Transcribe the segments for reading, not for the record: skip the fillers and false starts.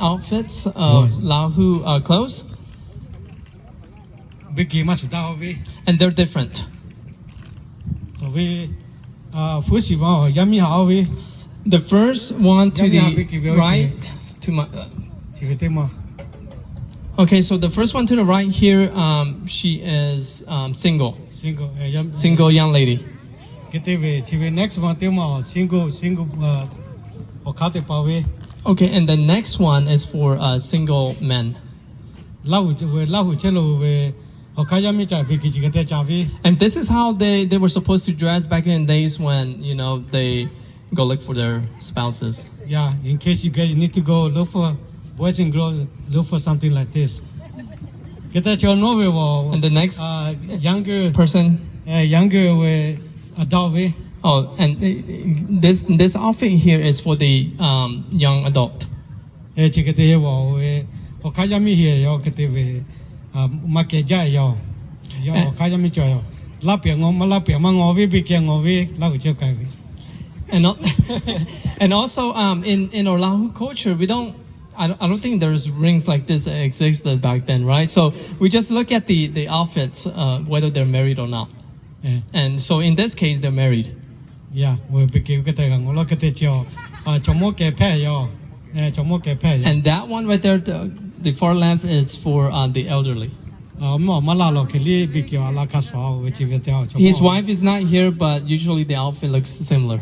outfits of Lahu clothes, and they're different. The first one to the right, to my. Okay, so the first one to the right here, she is single young lady. Next one, single. Okay, and the next one is for single men. And this is how they were supposed to dress back in the days when, you know, they go look for their spouses. Yeah, in case you guys need to go look for boys and girls, look for something like this. And the next younger person, younger adult. Oh, and this outfit here is for the young adult. And also in our Lahu culture, I don't think there's rings like this existed back then, right? So we just look at the outfits, whether they're married or not. And so in this case, they're married. Yeah, and that one right there, the far left is for the elderly. His wife is not here, but usually the outfit looks similar.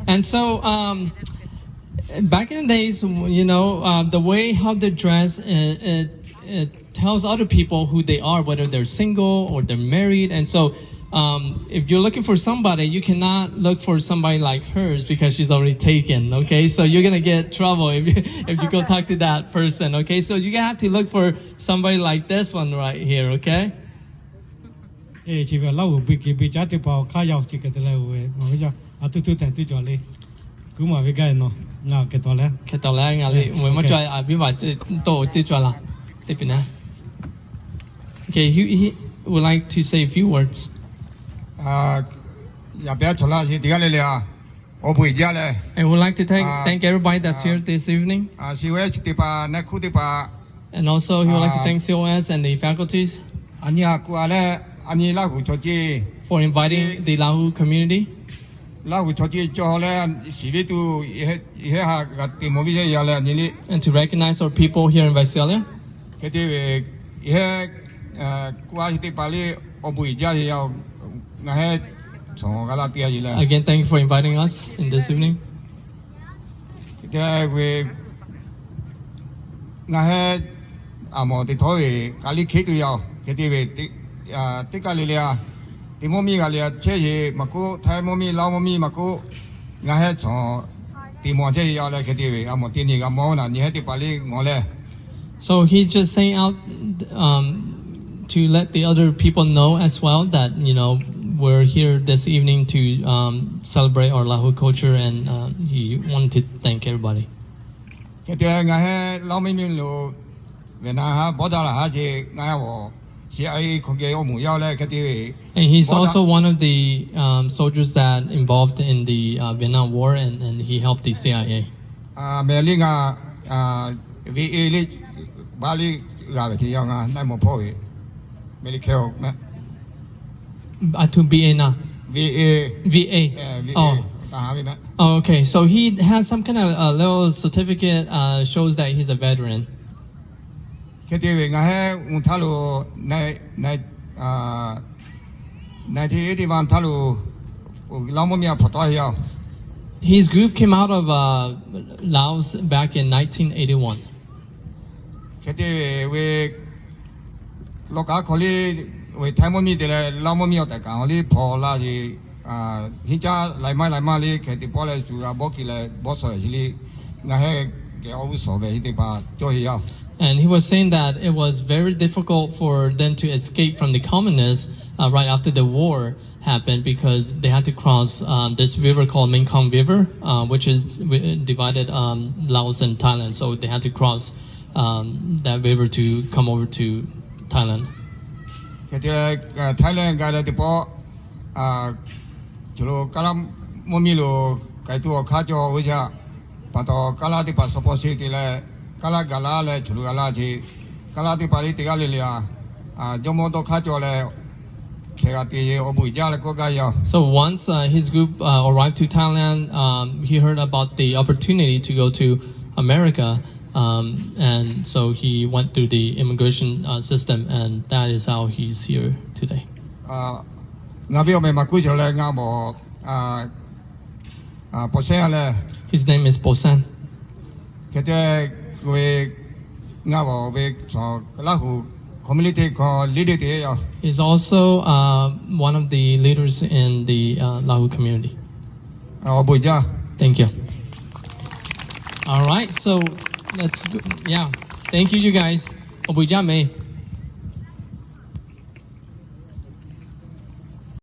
And so back in the days, you know, the way how they dress, it tells other people who they are, whether they're single or they're married. And so if you're looking for somebody, you cannot look for somebody like hers because she's already taken, okay? So you're gonna get trouble if you go talk to that person, okay? So you have to look for somebody like this one right here, okay? Okay, he would like to say a few words. I would like to thank everybody that's here this evening. And also, he would like to thank COS and the faculties for inviting the Lahu community. And to recognize our people here in Visalia. Again, thank you for inviting us in this evening. So he's just saying out to let the other people know as well that, you know, we're here this evening to celebrate our Lahu culture, and he wanted to thank everybody. And he's also one of the soldiers that involved in the Vietnam War, and he helped the CIA. To BA now. VA. Oh, okay. So he has some kind of a little certificate shows that he's a veteran. His group came out of Laos back in 1981. And he was saying that it was very difficult for them to escape from the communists right after the war happened because they had to cross this river called Mekong River, which is divided Laos and Thailand. So they had to cross that river to come over to Thailand. ကဲတဲ့ထိုင်းလန်ကတဲ့ပေါ်ကျွန်တော်ကလာမမီလိုကဲတော့ခါကြောဝိချပတ်တော့ကလာတိပါစပေါ်စီတီလဲကလာကလာလဲကျွန်တော်ကလာချီကလာတိပါလီတိကလေးလျာဂျမတော့ခါကြောလဲ So once his group arrived to Thailand, he heard about the opportunity to go to America, and so he went through the immigration system, and that is how he's here today. His name is Bosan. Community called leader. He's also one of the leaders in the Lahu community. Thank you. All right, so let's go. Yeah, thank you, you guys. Obuja me.